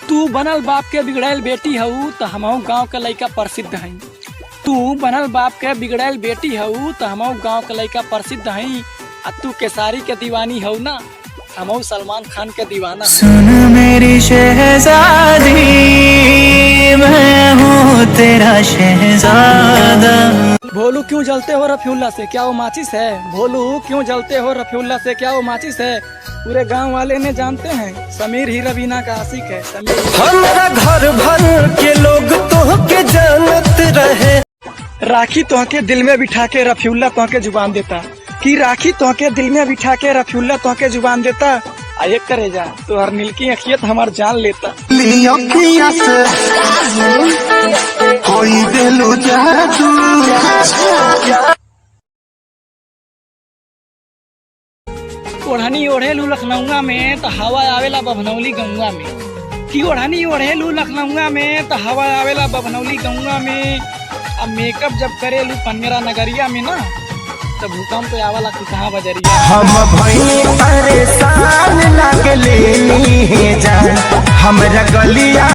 तू बनल बाप के बिगड़ैल बेटी हऊ तो हमहू गाँव के लइका प्रसिद्ध हई। तू बनल बाप के बिगड़ैल बेटी हऊ तो हमहू गाँव के लइका प्रसिद्ध हई। आ तू केसारी के दीवानी हऊ ना, हमहू सलमान खान के दीवाना। सुन मेरी शहजादी, मैं हूँ तेरा शहजादा। भोलू क्यों जलते हो रफीउल्ला से, क्या वो माचिस है? भोलू क्यों जलते हो रफीउल्ला से, क्या वो माचिस है? पूरे गांव वाले ने जानते हैं समीर ही रवीना का आशिक है। समीर हमारा घर भर के लोग तो के जानत रहे। राखी तो के दिल में बिठा के रफीउल्ला तो के जुबान देता, कि राखी तो के दिल में बिठा के रफीउल्ला तो के जुबान देता। आये करे जा तो हर नील की अखियत हमार जान लेता। कोई दिलो जादू। ओढ़नी ओढ़ेलू लखनऊआ में तो हवा आवेला बभनौली गंगा में, कि ओढ़नी ओढ़ेलू लखनऊआ में तो हवा आवेला बभनौली गंगा में। अब मेकअप जब करेलू पन्नेरा नगरिया में ना, तो भूकंप पे आवाला तू कहाँ बजरिया। हम भई परेशान लगले जान हमरा गलिया,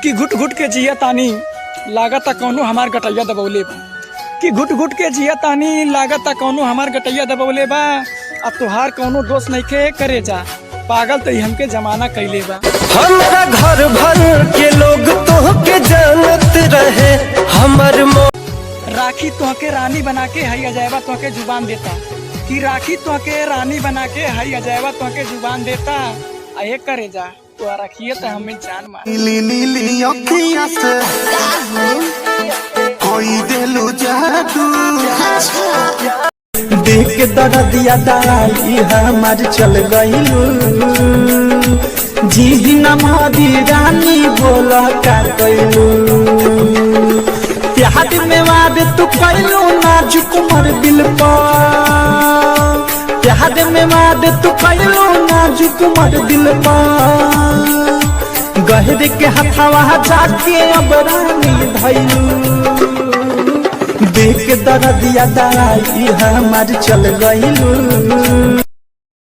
कि घुट घुट के जिया तानी लागत कौनो हमार गटैया दबौले बा, कि घुट घुट के जिया तानी लागत कौनो हमार गटैया दबौले बा। अब तुहार कौनो दोस्त नहीं के करे जा, पागल तो हमके जमाना कैले बा। हमारा घर भर के लोग तो के जानत रहे। हमर राखी तो के रानी बना के हई अजैबा तो के जुबान देता, कि राखी तो के रानी बना के हई अजैबा तो के जुबान देता। आये करे जा तो रखिए तो हमें जान मार। नीली नीली अखियां से कोई दिलो जादू। देख के दर्दिया दाई हमार चल गइलू, जी नमादी रानी बोला का कइलू। प्यार में वाद तू कइलू नाजुक मर दिल पर, प्यार में वाद तू कइलू नाजुक मर दिल पर। गहरे के हथवा जाके अब रानी धइलू, देख के दर्दिया दाई हमार चल गइलू।